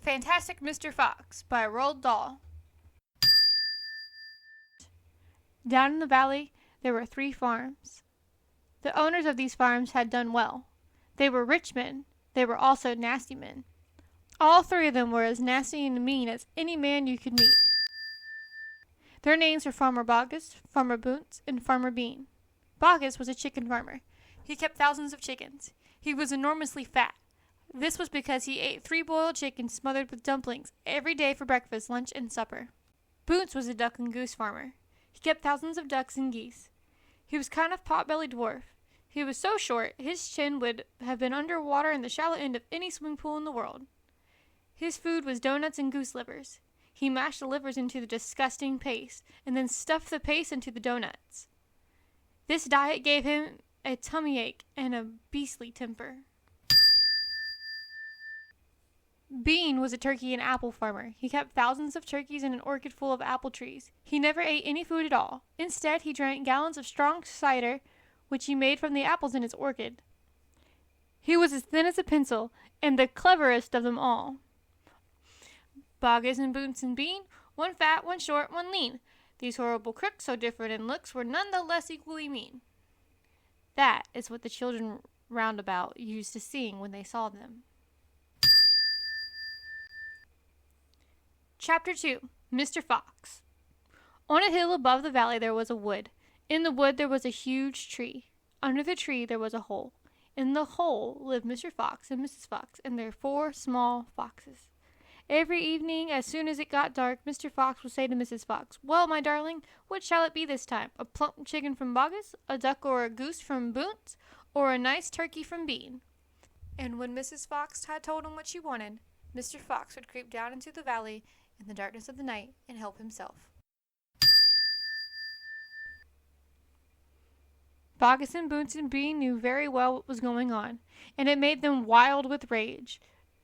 Fantastic Mr. Fox by Roald Dahl. Down in the valley there were 3 farms. The owners of these farms had done well. They were rich men. They were also nasty men. All 3 of them were as nasty and mean as any man you could meet. Their names were Farmer Boggis, Farmer Bunce, and Farmer Bean. Boggis was a chicken farmer. He kept thousands of chickens. He was enormously fat. This was because he ate 3 boiled chickens smothered with dumplings every day for breakfast, lunch, and supper. Bunce was a duck and goose farmer. He kept thousands of ducks and geese. He was kind of pot-bellied dwarf. He was so short, his chin would have been under water in the shallow end of any swimming pool in the world. His food was donuts and goose livers. He mashed the livers into the disgusting paste, and then stuffed the paste into the donuts. This diet gave him a tummy ache and a beastly temper. Bean was a turkey and apple farmer. He kept thousands of turkeys in an orchard full of apple trees. He never ate any food at all. Instead, he drank gallons of strong cider, which he made from the apples in his orchard. He was as thin as a pencil, and the cleverest of them all. Boggis and Bunce and Bean, one fat, one short, one lean. These horrible crooks, so different in looks, were none the less equally mean. That is what the children round about used to sing when they saw them. Chapter 2. Mr. Fox. On a hill above the valley there was a wood. In the wood there was a huge tree. Under the tree there was a hole. In the hole lived Mr. Fox and Mrs. Fox and their 4 small foxes. Every evening, as soon as it got dark, Mr. Fox would say to Mrs. Fox, "Well, my darling, what shall it be this time? A plump chicken from Boggis, a duck or a goose from Bunce, or a nice turkey from Bean?" And when Mrs. Fox had told him what she wanted, Mr. Fox would creep down into the valley in the darkness of the night and help himself. Boggis and Bunce and Bean knew very well what was going on, and it made them wild with rage.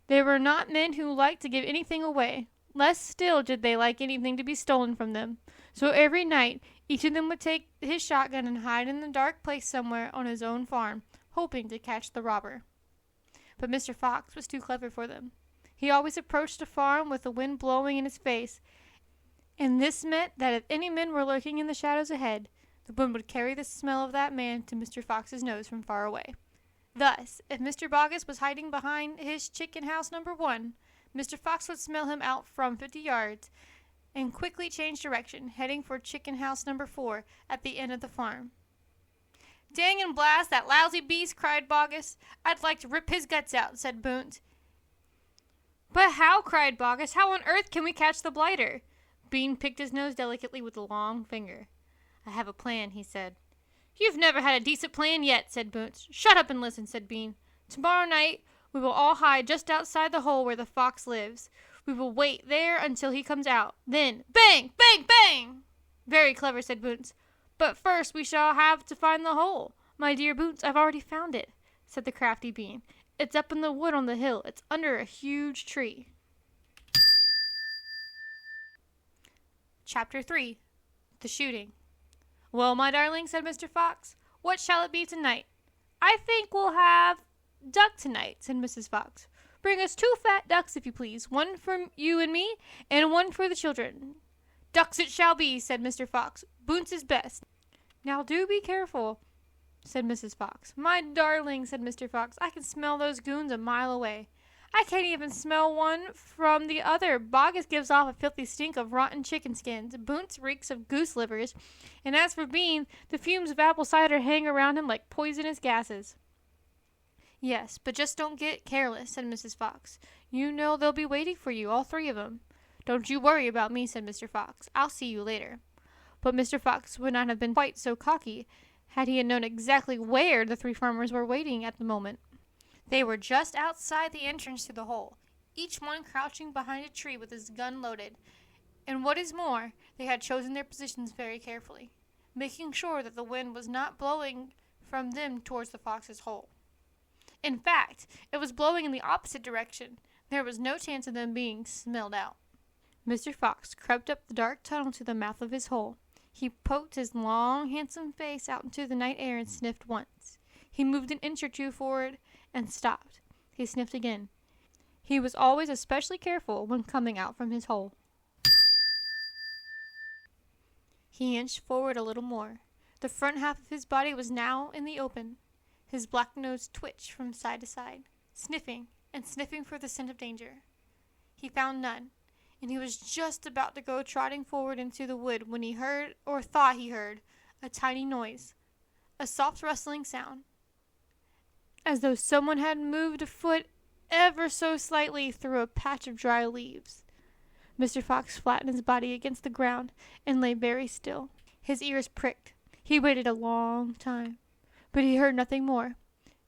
They were not men who liked to give anything away. Less still did they like anything to be stolen from them. So every night each of them would take his shotgun and hide in a dark place somewhere on his own farm, hoping to catch the robber. But Mr. Fox was too clever for them. He always approached a farm with the wind blowing in his face, and this meant that if any men were lurking in the shadows ahead, the wind would carry the smell of that man to Mr. Fox's nose from far away. Thus, if Mr. Boggis was hiding behind his chicken house number 1, Mr. Fox would smell him out from 50 yards and quickly change direction, heading for chicken house number 4 at the end of the farm. "Dang and blast that lousy beast!" cried Boggis. "I'd like to rip his guts out," said Bunce. "But how?" cried Boggis. "How on earth can we catch the blighter?" Bean picked his nose delicately with a long finger. "I have a plan," he said. "You've never had a decent plan yet," said Bunce. "Shut up and listen," said Bean. "Tomorrow night we will all hide just outside the hole where the fox lives. We will wait there until he comes out. Then, bang, bang, bang!" "Very clever," said Bunce. "But first we shall have to find the hole." "My dear Bunce, I've already found it," said the crafty Bean. "It's up in the wood on the hill. It's under a huge tree." Chapter 3. The Shooting. "Well, my darling," said Mr. Fox, "what shall it be tonight?" "I think we'll have duck tonight," said Mrs. Fox. "Bring us 2 fat ducks, if you please, one for you and me, and one for the children." "Ducks it shall be," said Mr. Fox. "Bunce is best." "Now do be careful," said Mrs. Fox. "My darling," said Mr. Fox, "I can smell those goons a mile away. I can't even smell one from the other. Boggis gives off a filthy stink of rotten chicken skins. Bunce reeks of goose livers. And as for Bean, the fumes of apple cider hang around him like poisonous gases." "Yes, but just don't get careless," said Mrs. Fox. "You know they'll be waiting for you, all 3 of them." "Don't you worry about me," said Mr. Fox. "I'll see you later." But Mr. Fox would not have been quite so cocky had he known exactly where the 3 farmers were waiting at the moment. They were just outside the entrance to the hole, each one crouching behind a tree with his gun loaded, and what is more, they had chosen their positions very carefully, making sure that the wind was not blowing from them towards the fox's hole. In fact, it was blowing in the opposite direction. There was no chance of them being smelled out. Mr. Fox crept up the dark tunnel to the mouth of his hole. He poked his long, handsome face out into the night air and sniffed once. He moved an inch or 2 forward and stopped. He sniffed again. He was always especially careful when coming out from his hole. He inched forward a little more. The front half of his body was now in the open. His black nose twitched from side to side, sniffing and sniffing for the scent of danger. He found none, and he was just about to go trotting forward into the wood when he heard, or thought he heard, a tiny noise, a soft rustling sound, as though someone had moved a foot ever so slightly through a patch of dry leaves. Mr. Fox flattened his body against the ground and lay very still. His ears pricked. He waited a long time, but he heard nothing more.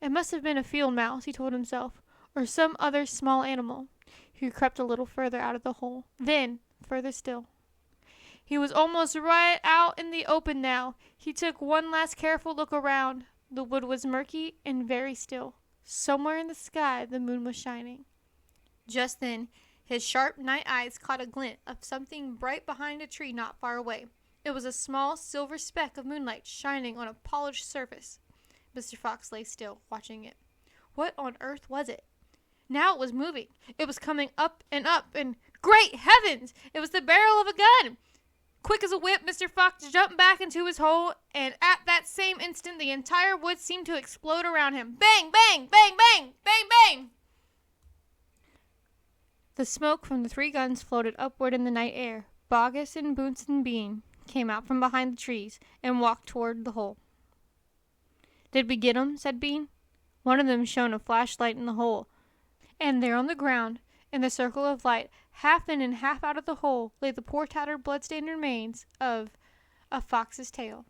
It must have been a field mouse, he told himself, or some other small animal. He crept a little further out of the hole, then further still. He was almost right out in the open now. He took one last careful look around. The wood was murky and very still. Somewhere in the sky the moon was shining. Just then his sharp night eyes caught a glint of something bright behind a tree not far away. It was a small silver speck of moonlight shining on a polished surface. Mr. Fox lay still, watching it. What on earth was it? Now it was moving. It was coming up, and great heavens! It was the barrel of a gun! Quick as a whip, Mr. Fox jumped back into his hole, and at that same instant the entire wood seemed to explode around him. Bang! Bang! Bang! Bang! Bang! Bang! The smoke from the 3 guns floated upward in the night air. Boggis and Bunce and Bean came out from behind the trees and walked toward the hole. "Did we get 'em?" said Bean. One of them shone a flashlight in the hole, and there on the ground, in the circle of light, half in and half out of the hole, lay the poor tattered blood-stained remains of a fox's tail.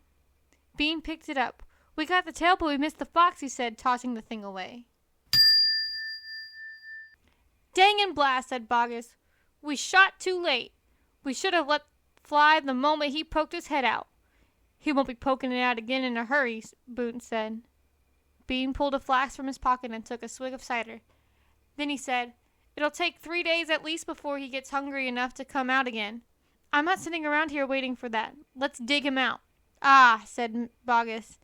Bean picked it up. "We got the tail, but we missed the fox," he said, tossing the thing away. "Dang and blast," said Boggis. "We shot too late. We should have let fly the moment he poked his head out." "He won't be poking it out again in a hurry," Bunce said. Bean pulled a flask from his pocket and took a swig of cider. Then he said, "It'll take 3 days at least before he gets hungry enough to come out again. I'm not sitting around here waiting for that. Let's dig him out." "Ah," said Boggis.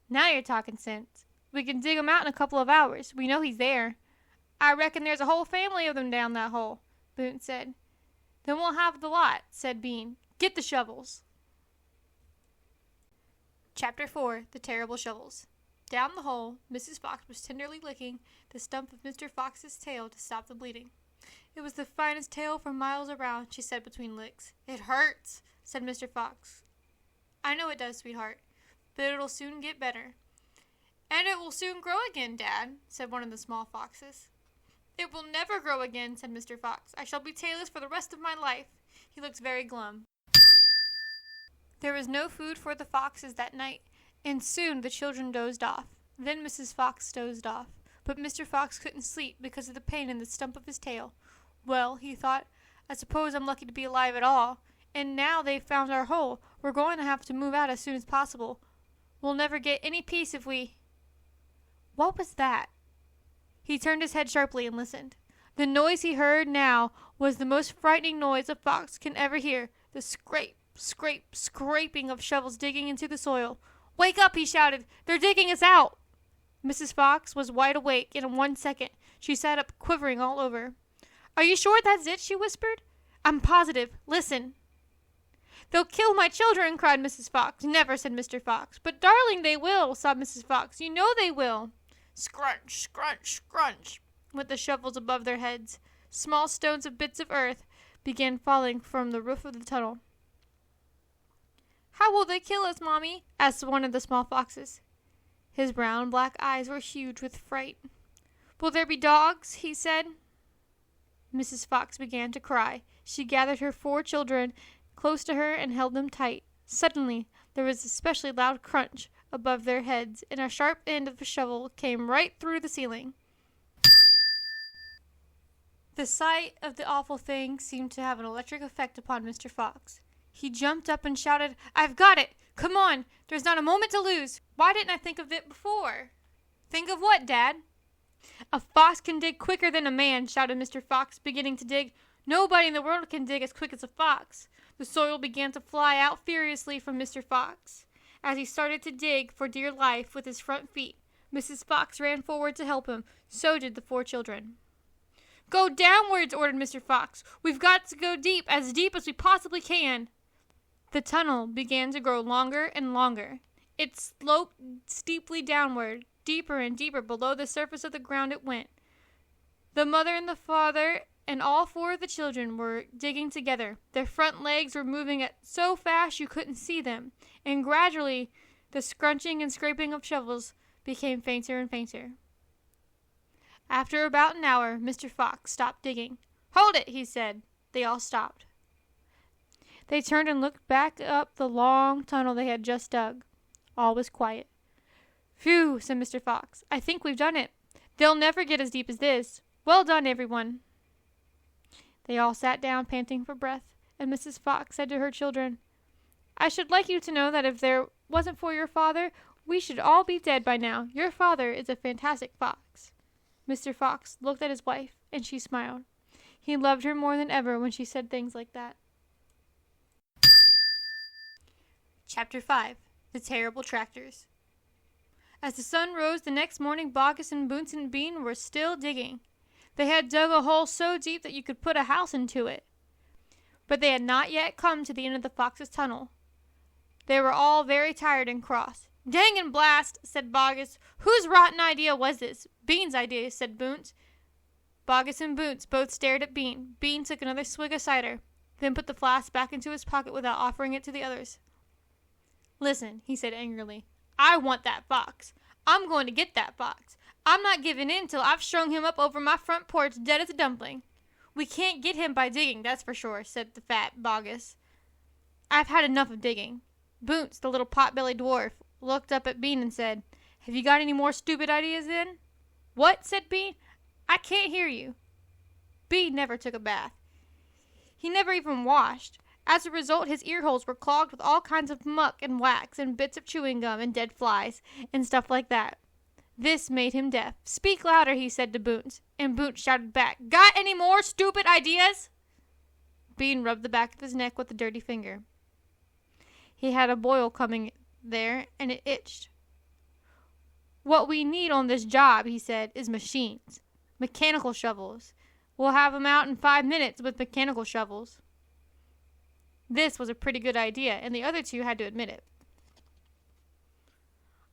"Now you're talking sense. We can dig him out in a couple of hours. We know he's there." "I reckon there's a whole family of them down that hole," Bunce said. "Then we'll have the lot," said Bean. "Get the shovels." Chapter 4. The Terrible Shovels. Down the hole, Mrs. Fox was tenderly licking the stump of Mr. Fox's tail to stop the bleeding. "It was the finest tail for miles around," she said between licks. "It hurts," said Mr. Fox. "I know it does, sweetheart, but it'll soon get better." "And it will soon grow again, Dad," said one of the small foxes. "It will never grow again," said Mr. Fox. "I shall be tailless for the rest of my life." He looked very glum. There was no food for the foxes that night, and soon the children dozed off. Then Mrs. Fox dozed off, but Mr. Fox couldn't sleep because of the pain in the stump of his tail. "Well," he thought, "I suppose I'm lucky to be alive at all, and now they've found our hole, we're going to have to move out as soon as possible. We'll never get any peace if we—" What was that? He turned his head sharply and listened. The noise he heard now was the most frightening noise a fox can ever hear, the scrape, scrape, scraping of shovels digging into the soil. "Wake up!" he shouted. "They're digging us out!" Mrs. Fox was wide awake in 1 second. She sat up, quivering all over. "Are you sure that's it?" she whispered. "I'm positive. Listen." "They'll kill my children!" cried Mrs. Fox. "Never," said Mr. Fox. "But, darling, they will," sobbed Mrs. Fox. "You know they will." Scrunch, scrunch, scrunch went the shovels above their heads. Small stones of bits of earth began falling from the roof of the tunnel. "How will they kill us, Mommy?" asked one of the small foxes. His brown black eyes were huge with fright. "Will there be dogs?" he said. Mrs. Fox began to cry. She gathered her 4 children close to her and held them tight. Suddenly there was a especially loud crunch above their heads, and a sharp end of a shovel came right through the ceiling. The sight of the awful thing seemed to have an electric effect upon Mr. Fox. He jumped up and shouted, "I've got it! Come on! There's not a moment to lose! Why didn't I think of it before?" "Think of what, Dad?" "A fox can dig quicker than a man," shouted Mr. Fox, beginning to dig. "Nobody in the world can dig as quick as a fox." The soil began to fly out furiously from Mr. Fox as he started to dig for dear life with his front feet. Mrs. Fox ran forward to help him. So did the 4 children. Go downwards, ordered Mr. Fox. We've got to go deep as we possibly can. The tunnel began to grow longer and longer. It sloped steeply downward, deeper and deeper below the surface of the ground it went. The mother and the father and all four of the children were digging together. Their front legs were moving at so fast you couldn't see them, and gradually the scrunching and scraping of shovels became fainter and fainter. After about an hour, Mr. Fox stopped digging. "Hold it," he said. They all stopped. They turned and looked back up the long tunnel they had just dug. All was quiet. "Phew," said Mr. Fox. "I think we've done it. They'll never get as deep as this. Well done, everyone." They all sat down, panting for breath, and Mrs. Fox said to her children, "I should like you to know that if there wasn't for your father, we should all be dead by now. Your father is a fantastic fox." Mr. Fox looked at his wife, and she smiled. He loved her more than ever when she said things like that. Chapter 5. The Terrible Tractors. As the sun rose the next morning, Boggis and Bunce and Bean were still digging. They had dug a hole so deep that you could put a house into it. But they had not yet come to the end of the fox's tunnel. They were all very tired and cross. "Dang and blast," said Boggis. "Whose rotten idea was this?" "Bean's idea," said Bunce. Boggis and Bunce both stared at Bean. Bean took another swig of cider, then put the flask back into his pocket without offering it to the others. "Listen," he said angrily. "I want that fox. I'm going to get that fox. I'm not giving in till I've strung him up over my front porch dead as a dumpling." "We can't get him by digging, that's for sure," said the fat Boggis. "I've had enough of digging." Bunce, the little pot-bellied dwarf, looked up at Bean and said, "Have you got any more stupid ideas then?" "What?" said Bean. "I can't hear you." Bean never took a bath. He never even washed. As a result, his ear holes were clogged with all kinds of muck and wax and bits of chewing gum and dead flies and stuff like that. This made him deaf. "Speak louder," he said to Bunce, and Bunce shouted back, "Got any more stupid ideas?" Bean rubbed the back of his neck with a dirty finger. He had a boil coming there, and it itched. "What we need on this job," he said, "is machines. Mechanical shovels. We'll have 'em out in 5 minutes with mechanical shovels." This was a pretty good idea, and the other two had to admit it.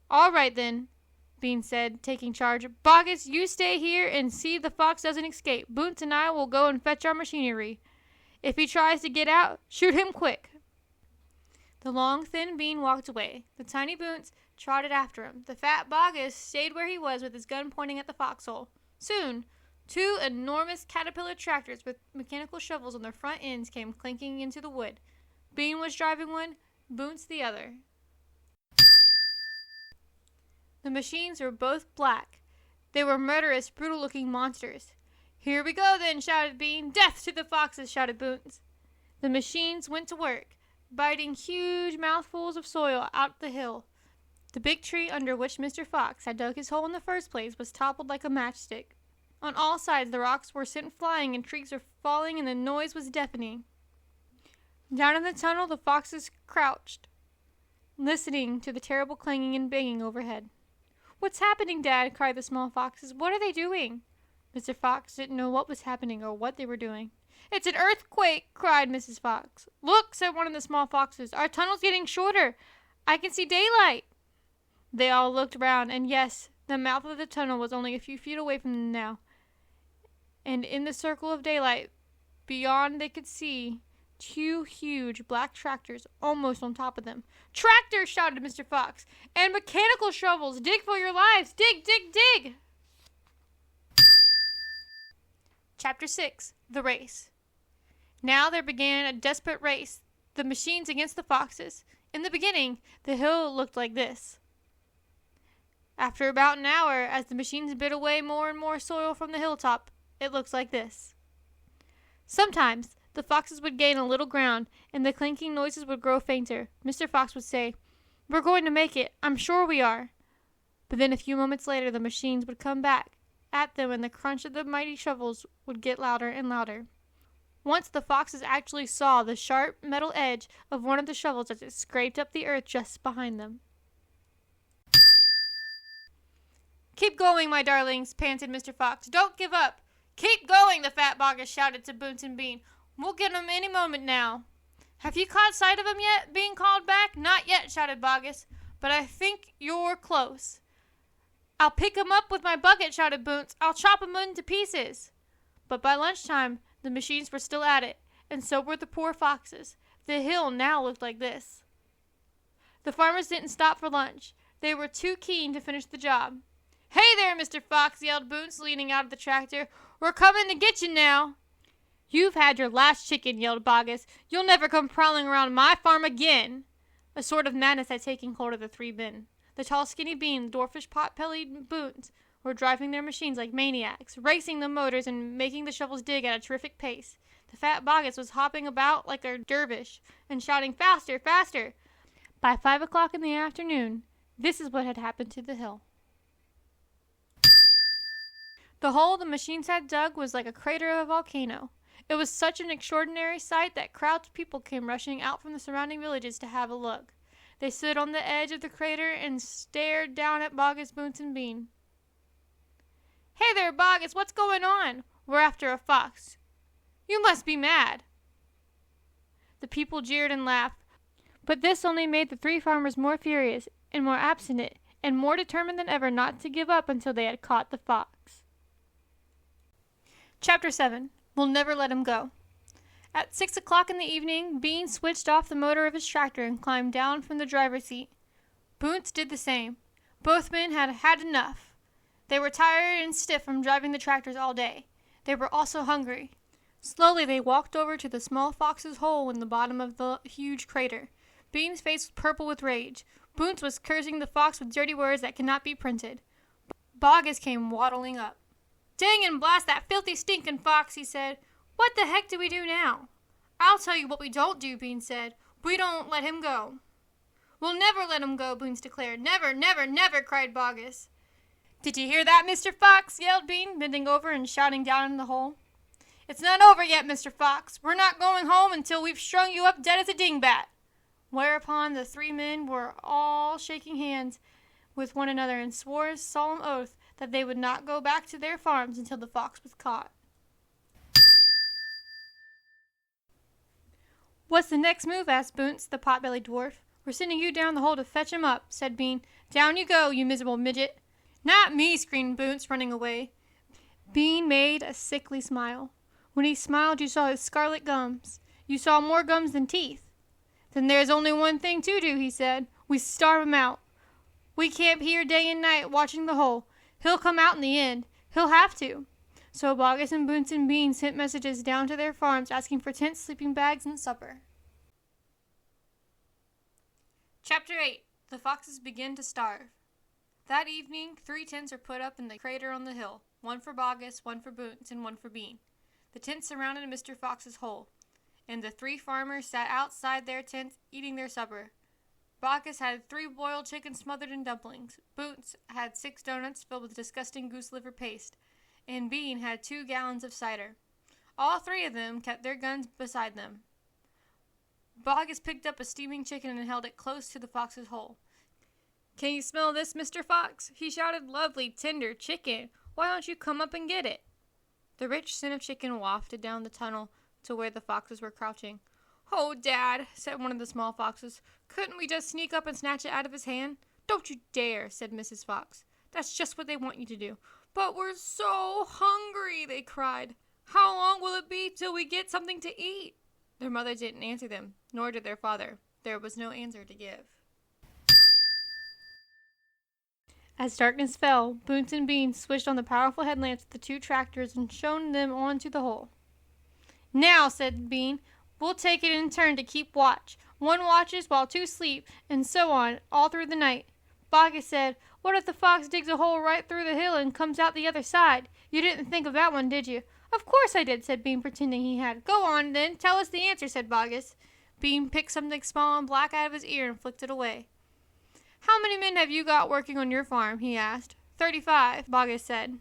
"All right, then," Bean said, taking charge. "Boggis, you stay here and see the fox doesn't escape. Bunce and I will go and fetch our machinery. If he tries to get out, shoot him quick." The long, thin Bean walked away. The tiny Bunce trotted after him. The fat Boggis stayed where he was with his gun pointing at the foxhole. Soon, 2 enormous caterpillar tractors with mechanical shovels on their front ends came clinking into the wood. Bean was driving one, Bunce the other. The machines were both black. They were murderous, brutal-looking monsters. "Here we go, then," shouted Bean. "Death to the foxes," shouted Bunce. The machines went to work, biting huge mouthfuls of soil out the hill. The big tree under which Mr. Fox had dug his hole in the first place was toppled like a matchstick. On all sides the rocks were sent flying and trees were falling and the noise was deafening. Down in the tunnel the foxes crouched, listening to the terrible clanging and banging overhead. "What's happening, Dad?" cried the small foxes. "What are they doing?" Mr. Fox didn't know what was happening or what they were doing. "It's an earthquake!" cried Mrs. Fox. "Look," said one of the small foxes. "Our tunnel's getting shorter. I can see daylight." They all looked round, and yes, the mouth of the tunnel was only a few feet away from them now. And in the circle of daylight beyond they could see 2 huge black tractors almost on top of them. "Tractors!" shouted Mr. Fox. "And mechanical shovels! Dig for your lives! Dig, dig, dig!" Chapter 6. The Race. Now there began a desperate race, the machines against the foxes. In the beginning, the hill looked like this. After about an hour, as the machines bit away more and more soil from the hilltop, it looks like this. Sometimes the foxes would gain a little ground, and the clinking noises would grow fainter. Mr. Fox would say, "We're going to make it. I'm sure we are." But then a few moments later the machines would come back at them, and the crunch of the mighty shovels would get louder and louder. Once the foxes actually saw the sharp metal edge of one of the shovels as it scraped up the earth just behind them. "Keep going, my darlings," panted Mr. Fox. "Don't give up. Keep going, the fat Boggis shouted to Bunce and Bean. We'll get 'em any moment now. Have you caught sight of 'em yet? Bean called back. Not yet, shouted Boggis, but I think you're close. I'll pick 'em up with my bucket, shouted Bunce. I'll chop 'em into pieces. But by lunchtime, the machines were still at it, and so were the poor foxes. The hill now looked like this. The farmers didn't stop for lunch. They were too keen to finish the job. Hey there, Mr. Fox, yelled Bunce, leaning out of the tractor. We're coming to get you now. You've had your last chicken, yelled Boggis. You'll never come prowling around my farm again. A sort of madness had taken hold of the three men. The tall, skinny Bean, the dwarfish, pot-bellied Bunce were driving their machines like maniacs, racing the motors and making the shovels dig at a terrific pace. The fat Boggis was hopping about like a dervish and shouting, faster, faster. By 5 o'clock in the afternoon, this is what had happened to the hill. The hole the machines had dug was like a crater of a volcano. It was such an extraordinary sight that crowds of people came rushing out from the surrounding villages to have a look. They stood on the edge of the crater and stared down at Boggis, Bunce, and Bean. Hey there, Boggis, what's going on? We're after a fox. You must be mad. The people jeered and laughed, but this only made the three farmers more furious and more obstinate and more determined than ever not to give up until they had caught the fox. Chapter 7. We'll never let him go. At 6 o'clock in the evening, Bean switched off the motor of his tractor and climbed down from the driver's seat. Bunce did the same. Both men had had enough. They were tired and stiff from driving the tractors all day. They were also hungry. Slowly they walked over to the small fox's hole in the bottom of the huge crater. Bean's face was purple with rage. Bunce was cursing the fox with dirty words that cannot be printed. Boggis came waddling up. Dang and blast that filthy stinking fox, he said. What the heck do we do now? I'll tell you what we don't do, Bean said. We don't let him go. We'll never let him go, Bunce declared. Never, never, never, cried Boggis. Did you hear that, Mr. Fox? Yelled Bean, bending over and shouting down in the hole. It's not over yet, Mr. Fox. We're not going home until we've strung you up dead as a dingbat. Whereupon the three men were all shaking hands with one another and swore a solemn oath that they would not go back to their farms until the fox was caught. What's the next move? Asked Bunce, the pot-bellied dwarf. We're sending you down the hole to fetch him up, said Bean. Down you go, you miserable midget. Not me, screamed Bunce, running away. Bean made a sickly smile. When he smiled, you saw his scarlet gums. You saw more gums than teeth. Then there's only one thing to do, he said. We starve him out. We camp here day and night watching the hole. He'll come out in the end. He'll have to. So Boggis and Bunce and Bean sent messages down to their farms asking for tents, sleeping bags, and supper. Chapter 8. The foxes begin to starve. That evening, 3 tents are put up in the crater on the hill. One for Boggis, one for Bunce, and one for Bean. The tents surrounded Mr. Fox's hole, and the 3 farmers sat outside their tents eating their supper. Boggis had 3 boiled chickens smothered in dumplings. Bunce had 6 donuts filled with disgusting goose liver paste, and Bean had 2 gallons of cider. All 3 of them kept their guns beside them. Boggis picked up a steaming chicken and held it close to the fox's hole. Can you smell this, Mr. Fox? He shouted. Lovely, tender chicken. Why don't you come up and get it? The rich scent of chicken wafted down the tunnel to where the foxes were crouching. Oh, Dad, said one of the small foxes. Couldn't we just sneak up and snatch it out of his hand? Don't you dare, said Mrs. Fox. That's just what they want you to do. But we're so hungry, they cried. How long will it be till we get something to eat? Their mother didn't answer them, nor did their father. There was no answer to give. As darkness fell, Bunce and Bean switched on the powerful headlamps of the 2 tractors and shone them onto the hole. Now, said Bean, we'll take it in turn to keep watch. One watches while 2 sleep, and so on, all through the night. Boggis said, what if the fox digs a hole right through the hill and comes out the other side? You didn't think of that one, did you? Of course I did, said Bean, pretending he had. Go on, then. Tell us the answer, said Boggis. Bean picked something small and black out of his ear and flicked it away. How many men have you got working on your farm? He asked. 35, Boggis said.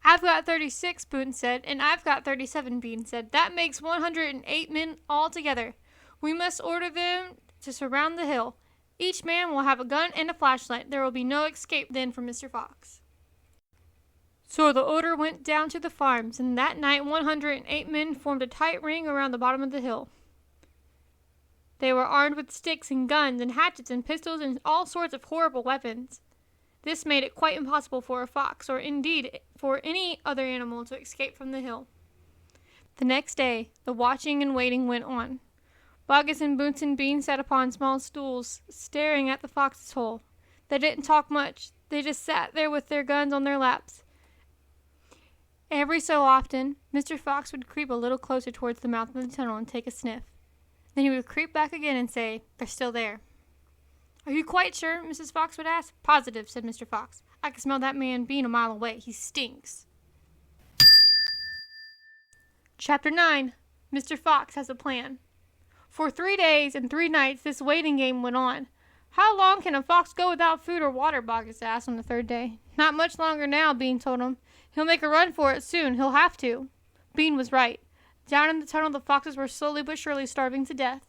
I've got 36, Bunce said, and I've got 37, Bean said. That makes 108 men altogether. We must order them to surround the hill. Each man will have a gun and a flashlight. There will be no escape then from Mr. Fox. So the order went down to the farms, and that night 108 men formed a tight ring around the bottom of the hill. They were armed with sticks and guns and hatchets and pistols and all sorts of horrible weapons. This made it quite impossible for a fox, or indeed for any other animal, to escape from the hill. The next day, the watching and waiting went on. Boggis and Bunce and Bean sat upon small stools, staring at the fox's hole. They didn't talk much. They just sat there with their guns on their laps. Every so often, Mr. Fox would creep a little closer towards the mouth of the tunnel and take a sniff. Then he would creep back again and say, "They're still there." "Are you quite sure?" Mrs. Fox would ask. "Positive," said Mr. Fox. "I can smell that man Bean a mile away. He stinks." Chapter 9. Mr. Fox Has a Plan. For 3 days and 3 nights this waiting game went on. "How long can a fox go without food or water?" Boggis asked on the 3rd day. "Not much longer now," Bean told him. "He'll make a run for it soon. He'll have to." Bean was right. Down in the tunnel the foxes were slowly but surely starving to death.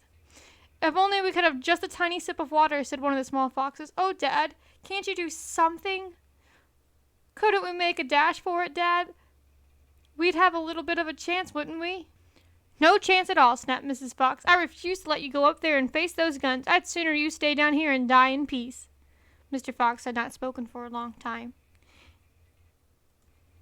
"If only we could have just a tiny sip of water," said one of the small foxes. "Oh, Dad, can't you do something?" "Couldn't we make a dash for it, Dad? We'd have a little bit of a chance, wouldn't we?" "No chance at all," snapped Mrs. Fox. "I refuse to let you go up there and face those guns. I'd sooner you stay down here and die in peace." Mr. Fox had not spoken for a long time.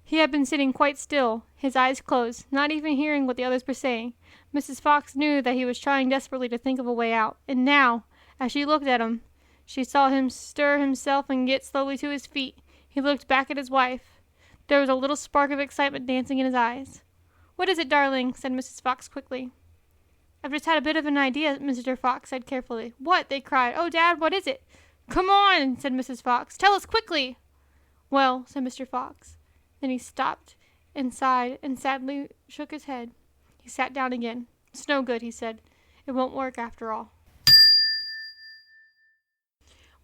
He had been sitting quite still, his eyes closed, not even hearing what the others were saying. Mrs. Fox knew that he was trying desperately to think of a way out, and now, as she looked at him, she saw him stir himself and get slowly to his feet. He looked back at his wife. There was a little spark of excitement dancing in his eyes. "What is it, darling?" said Mrs. Fox quickly. "I've just had a bit of an idea," Mr. Fox said carefully. "What?" they cried. "Oh, Dad, what is it?" "Come on," said Mrs. Fox. "Tell us quickly." "Well," said Mr. Fox. Then he stopped and sighed and sadly shook his head. He sat down again. "It's no good," he said. "It won't work after all."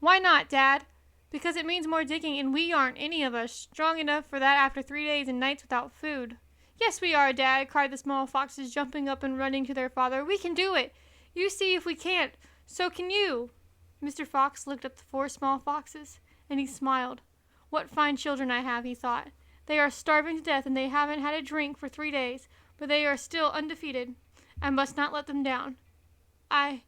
"Why not, Dad?" "Because it means more digging, and we aren't, any of us, strong enough for that after 3 days and nights without food." "Yes, we are, Dad," cried the small foxes, jumping up and running to their father. "We can do it. You see if we can't. So can you." Mr. Fox looked at the 4 small foxes, and he smiled. "What fine children I have," he thought. "They are starving to death, and they haven't had a drink for 3 days, but they are still undefeated. I must not let them down." I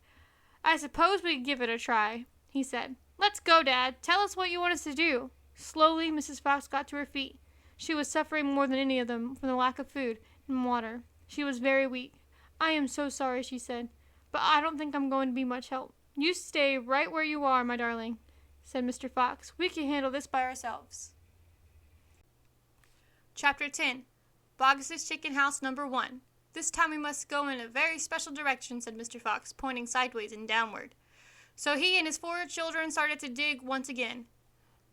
suppose we could give it a try," he said. "Let's go, Dad. Tell us what you want us to do." Slowly, Mrs. Fox got to her feet. She was suffering more than any of them from the lack of food and water. She was very weak. "I am so sorry," she said, "but I don't think I'm going to be much help." "You stay right where you are, my darling," said Mr. Fox. "We can handle this by ourselves." Chapter 10. Boggis' Chicken House Number 1. "This time we must go in a very special direction," said Mr. Fox, pointing sideways and downward. So he and his 4 children started to dig once again.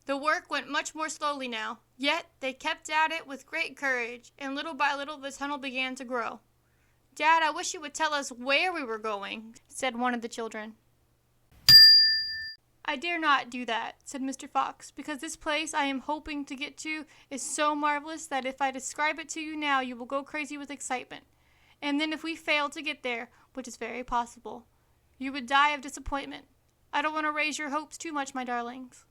The work went much more slowly now, yet they kept at it with great courage, and little by little the tunnel began to grow. "Dad, I wish you would tell us where we were going," said one of the children. "I dare not do that," said Mr. Fox, "because this place I am hoping to get to is so marvelous that if I describe it to you now you will go crazy with excitement. And then if we fail to get there, which is very possible, you would die of disappointment. I don't want to raise your hopes too much, my darlings."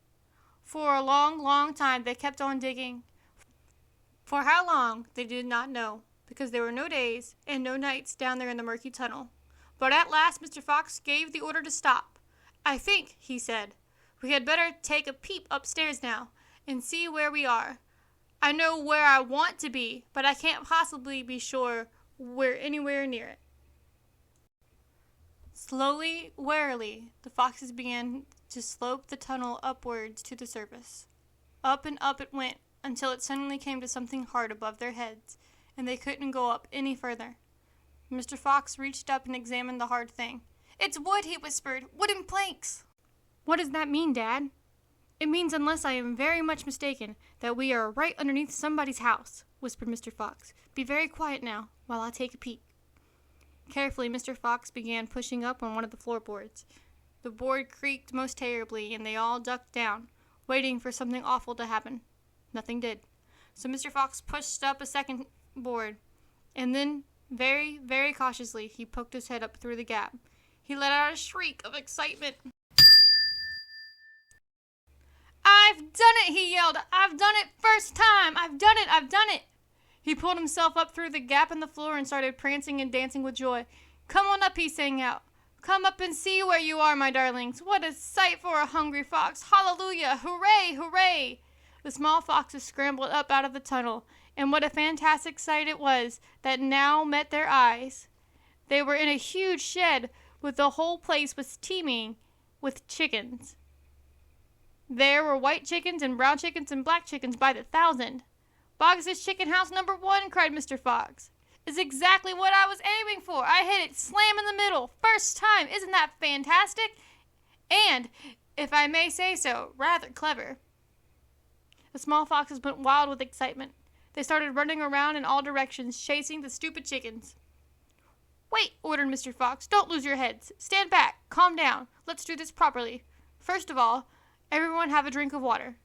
For a long, long time they kept on digging. For how long, they did not know, because there were no days and no nights down there in the murky tunnel. But at last Mr. Fox gave the order to stop. "I think," he said, "we had better take a peep upstairs now and see where we are. I know where I want to be, but I can't possibly be sure we're anywhere near it." Slowly, warily, the foxes began to slope the tunnel upwards to the surface. Up and up it went, until it suddenly came to something hard above their heads, and they couldn't go up any further. Mr. Fox reached up and examined the hard thing. "It's wood," he whispered. "Wooden planks." "What does that mean, Dad?" "It means, unless I am very much mistaken, that we are right underneath somebody's house," whispered Mr. Fox. "Be very quiet now, while I take a peek." Carefully, Mr. Fox began pushing up on one of the floorboards. The board creaked most terribly, and they all ducked down, waiting for something awful to happen. Nothing did. So Mr. Fox pushed up a second board, and then, very, very cautiously, he poked his head up through the gap. He let out a shriek of excitement. "I've done it!" he yelled. "I've done it first First time! I've done it! I've done it! He pulled himself up through the gap in the floor and started prancing and dancing with joy. Come on up, he sang out. Come up and see where you are, my darlings. What a sight for a hungry fox. Hallelujah! Hooray! Hooray! The small foxes scrambled up out of the tunnel, and what a fantastic sight it was that now met their eyes. They were in a huge shed, with the whole place was teeming with chickens. There were white chickens and brown chickens and black chickens by the thousand. Boggis' chicken house number 1, cried Mr. Fox. Is exactly what I was aiming for. I hit it slam in the middle. First time. Isn't that fantastic? And, if I may say so, rather clever. The small foxes went wild with excitement. They started running around in all directions, chasing the stupid chickens. Wait, ordered Mr. Fox. Don't lose your heads. Stand back. Calm down. Let's do this properly. First of all, everyone have a drink of water.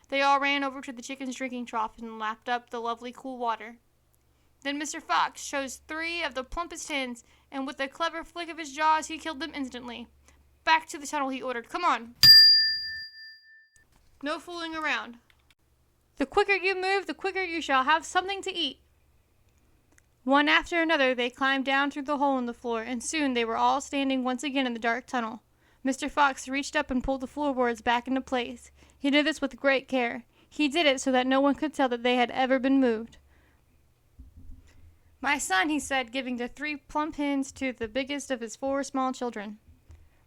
They all ran over to the chicken's drinking trough and lapped up the lovely cool water. Then Mr. Fox chose 3 of the plumpest hens, and with a clever flick of his jaws, he killed them instantly. Back to the tunnel, he ordered. Come on. No fooling around. The quicker you move, the quicker you shall have something to eat. One after another, they climbed down through the hole in the floor, and soon they were all standing once again in the dark tunnel. Mr. Fox reached up and pulled the floorboards back into place. He did this with great care. He did it so that no one could tell that they had ever been moved. My son, he said, giving the 3 plump hens to the biggest of his 4 small children.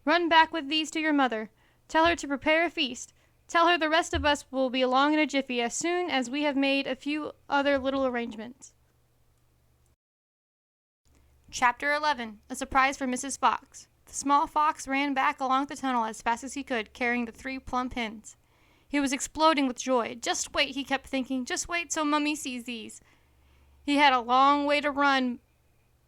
Run back with these to your mother. Tell her to prepare a feast. Tell her the rest of us will be along in a jiffy as soon as we have made a few other little arrangements. Chapter 11. A surprise for Mrs. Fox. The small fox ran back along the tunnel as fast as he could, carrying the 3 plump hens. He was exploding with joy. Just wait, he kept thinking. Just wait till Mummy sees these. He had a long way to run,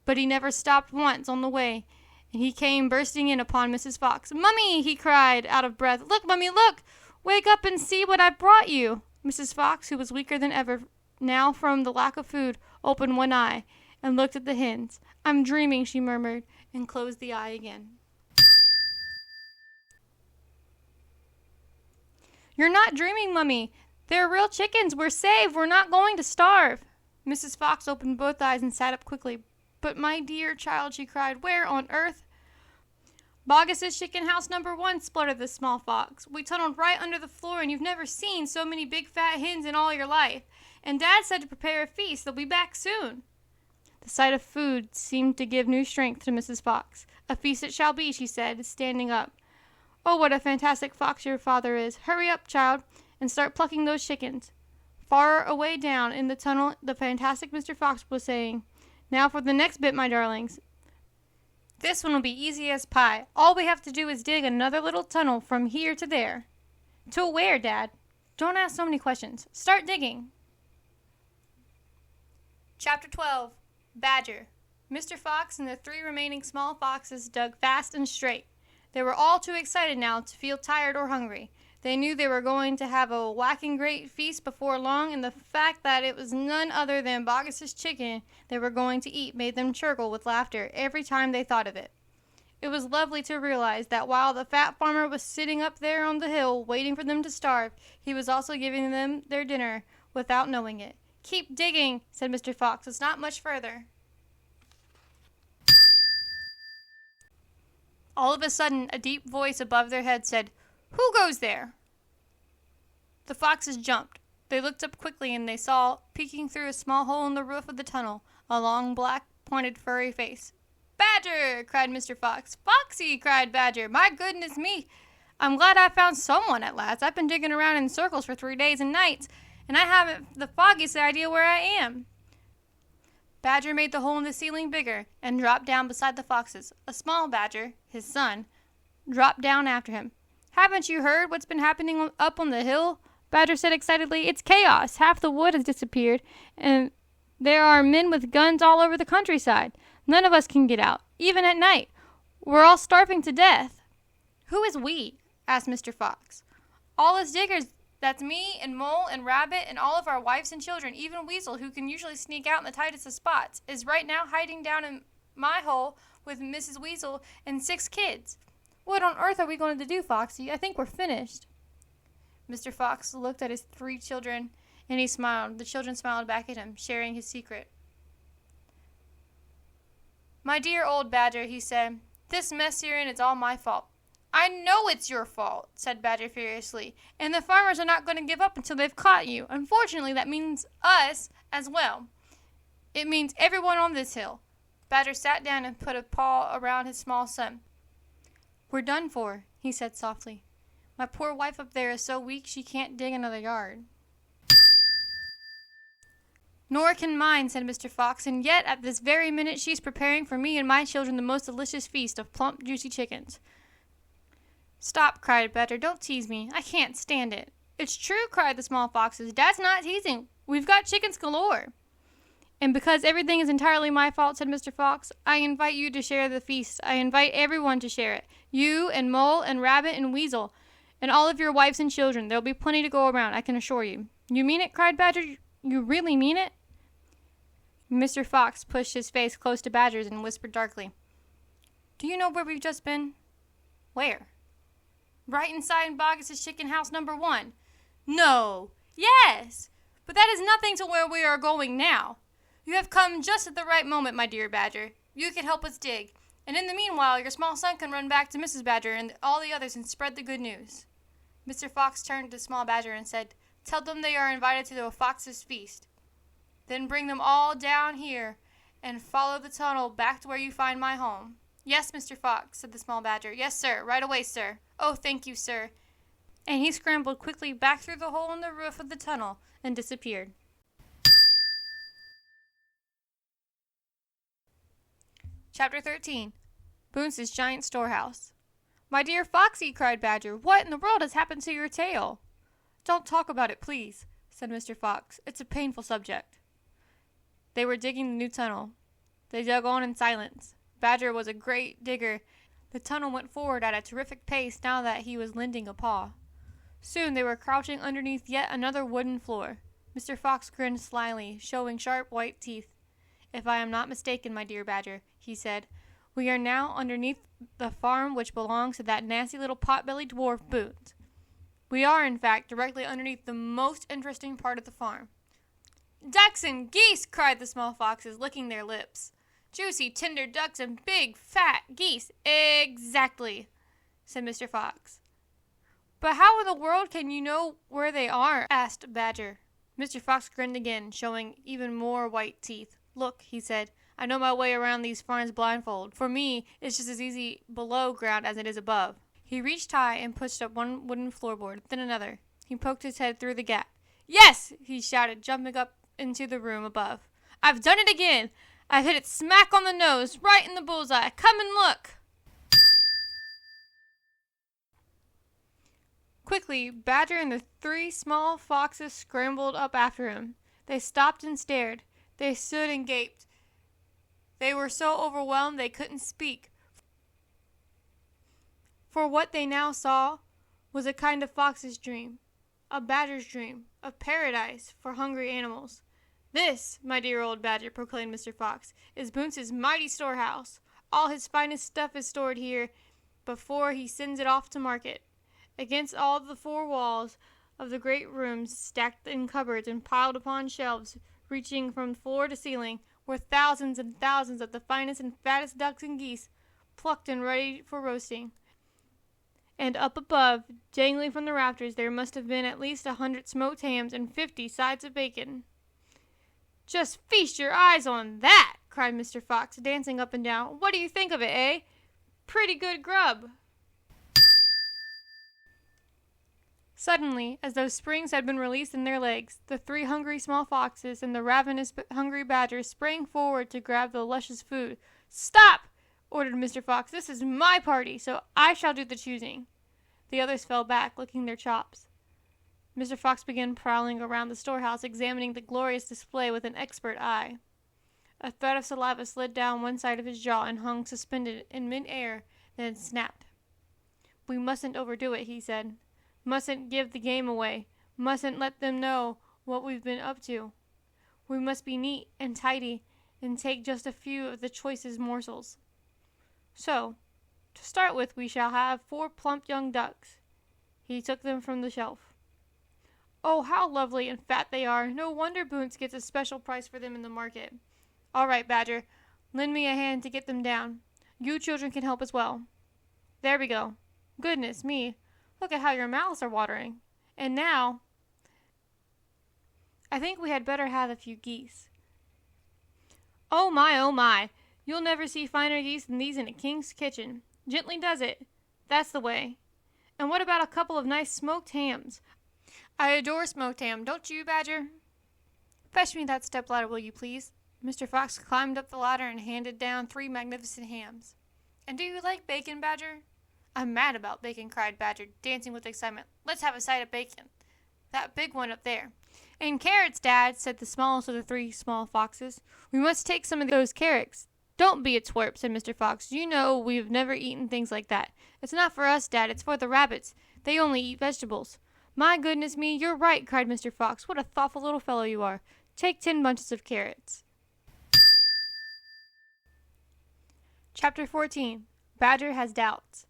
but he never stopped once on the way, and he came bursting in upon Mrs. Fox. Mummy, he cried, out of breath. Look, Mummy, look! Wake up and see what I brought you. Mrs. Fox, who was weaker than ever now from the lack of food, opened one eye and looked at the hens. I'm dreaming, she murmured, and closed the eye again. You're not dreaming, Mummy. They're real chickens. We're saved. We're not going to starve. Mrs. Fox opened both eyes and sat up quickly. But my dear child, she cried, where on earth? Boggis' chicken house number 1, spluttered the small fox. We tunneled right under the floor, and you've never seen so many big fat hens in all your life. And Dad said to prepare a feast. They'll be back soon. The sight of food seemed to give new strength to Mrs. Fox. A feast it shall be, she said, standing up. Oh, what a fantastic fox your father is. Hurry up, child, and start plucking those chickens. Far away down in the tunnel, the fantastic Mr. Fox was saying, Now for the next bit, my darlings. This one will be easy as pie. All we have to do is dig another little tunnel from here to there. To where, Dad? Don't ask so many questions. Start digging. Chapter 12. Badger. Mr. Fox and the 3 remaining small foxes dug fast and straight. They were all too excited now to feel tired or hungry. They knew they were going to have a whacking great feast before long, and the fact that it was none other than Boggis' chicken they were going to eat made them chortle with laughter every time they thought of it. It was lovely to realize that while the fat farmer was sitting up there on the hill waiting for them to starve, he was also giving them their dinner without knowing it. Keep digging, said Mr. Fox. It's not much further. All of a sudden, a deep voice above their heads said, Who goes there? The foxes jumped. They looked up quickly, and they saw, peeking through a small hole in the roof of the tunnel, a long, black, pointed, furry face. Badger! Cried Mr. Fox. Foxy! Cried Badger. My goodness me! I'm glad I found someone at last. I've been digging around in circles for 3 days and nights, and I haven't the foggiest idea where I am. Badger made the hole in the ceiling bigger and dropped down beside the foxes. A small badger, his son, dropped down after him. Haven't you heard what's been happening up on the hill? Badger said excitedly. It's chaos. Half the wood has disappeared, and there are men with guns all over the countryside. None of us can get out, even at night. We're all starving to death. Who is we? Asked Mr. Fox. All us diggers. That's me and Mole and Rabbit and all of our wives and children. Even Weasel, who can usually sneak out in the tightest of spots, is right now hiding down in my hole with Mrs. Weasel and 6 kids. What on earth are we going to do, Foxy? I think we're finished. Mr. Fox looked at his 3 children And he smiled. The children smiled back at him, sharing his secret. "My dear old Badger," he said, "this mess you're in is all my fault." "I know it's your fault," said Badger furiously, "and the farmers are not going to give up until they've caught you. Unfortunately, that means us as well. It means everyone on this hill." Badger sat down and put a paw around his small son. "We're done for," he said softly. "My poor wife up there is so weak she can't dig another yard." "Nor can mine," said Mr. Fox, "and yet at this very minute she's preparing for me and my children the most delicious feast of plump, juicy chickens." "Stop," cried Badger. "Don't tease me. I can't stand it." "It's true," cried the small foxes. "Dad's not teasing. We've got chickens galore." "And because everything is entirely my fault," said Mr. Fox, "I invite you to share the feast. I invite everyone to share it. You and Mole and Rabbit and Weasel and all of your wives and children. There'll be plenty to go around, I can assure you." "You mean it?" cried Badger. "You really mean it?" Mr. Fox pushed his face close to Badger's and whispered darkly, "Do you know where we've just been?" "Where?" "Right inside Boggis' chicken house number 1. "No!" "Yes! But that is nothing to where we are going now. You have come just at the right moment, my dear Badger. You can help us dig, and in the meanwhile your small son can run back to Mrs. Badger and all the others and spread the good news." Mr. Fox turned to Small Badger and said, "Tell them they are invited to the Fox's feast. Then bring them all down here and follow the tunnel back to where you find my home." "Yes, Mr. Fox," said the small Badger. "Yes, sir. Right away, sir." "Oh, thank you, sir." And he scrambled quickly back through the hole in the roof of the tunnel and disappeared. Chapter 13. Bunce's Giant Storehouse. "My dear Foxy," cried Badger, "what in the world has happened to your tail?" "Don't talk about it, please," said Mr. Fox. "It's a painful subject." They were digging the new tunnel. They dug on in silence. Badger was a great digger. The tunnel went forward at a terrific pace now that he was lending a paw. Soon they were crouching underneath yet another wooden floor. Mr. Fox grinned slyly, showing sharp white teeth. "If I am not mistaken, my dear Badger," he said, "we are now underneath the farm which belongs to that nasty little pot-bellied dwarf Bunce. We are, in fact, directly underneath the most interesting part of the farm." "Ducks and geese!" cried the small foxes, licking their lips. "Juicy, tender ducks and big, fat geese." "Exactly," said Mr. Fox. "But how in the world can you know where they are?" asked Badger. Mr. Fox grinned again, showing even more white teeth. "Look," he said, "I know my way around these farms blindfold. For me, it's just as easy below ground as it is above." He reached high and pushed up one wooden floorboard, then another. He poked his head through the gap. "Yes!" he shouted, jumping up into the room above. "I've done it again! I've hit it smack on the nose, right in the bullseye. Come and look!" Quickly, Badger and the 3 small foxes scrambled up after him. They stopped and stared. They stood and gaped. They were so overwhelmed they couldn't speak. For what they now saw was a kind of fox's dream, a badger's dream, of paradise for hungry animals. "This, my dear old Badger," proclaimed Mr. Fox, "is Bunce's mighty storehouse. All his finest stuff is stored here before he sends it off to market. Against all the 4 walls of the great rooms, stacked in cupboards and piled upon shelves reaching from floor to ceiling, were thousands and thousands of the finest and fattest ducks and geese, plucked and ready for roasting. And up above, dangling from the rafters, there must have been at least 100 smoked hams and 50 sides of bacon." "Just feast your eyes on that!" cried Mr. Fox, dancing up and down. "What do you think of it, eh? Pretty good grub." Suddenly, as though springs had been released in their legs, the 3 hungry small foxes and the ravenous hungry badger sprang forward to grab the luscious food. "Stop!" ordered Mr. Fox. "This is my party, so I shall do the choosing." The others fell back, licking their chops. Mr. Fox began prowling around the storehouse, examining the glorious display with an expert eye. A thread of saliva slid down one side of his jaw and hung suspended in mid-air, then snapped. "We mustn't overdo it," he said. "Mustn't give the game away. Mustn't let them know what we've been up to. We must be neat and tidy and take just a few of the choicest morsels. So, to start with, we shall have 4 plump young ducks." He took them from the shelf. Oh, how lovely and fat they are. No wonder Bunce gets a special price for them in the market. All right, Badger. Lend me a hand to get them down. You children can help as well. There we go. Goodness me. Look at how your mouths are watering. And now, I think we had better have a few geese. Oh my, oh my. You'll never see finer geese than these in a king's kitchen. Gently does it. That's the way. And what about a couple of nice smoked hams? I adore smoked ham, don't you, Badger? Fetch me that stepladder, will you please? Mr. Fox climbed up the ladder and handed down 3 magnificent hams. And do you like bacon, Badger? I'm mad about bacon, cried Badger, dancing with excitement. Let's have a side of bacon. That big one up there. And carrots, Dad, said the smallest of the 3 small foxes. We must take some of those carrots. Don't be a twerp, said Mr. Fox. You know we've never eaten things like that. It's not for us, Dad. It's for the rabbits. They only eat vegetables. My goodness me, you're right, cried Mr. Fox. What a thoughtful little fellow you are. Take 10 bunches of carrots. Chapter 14. Badger has doubts.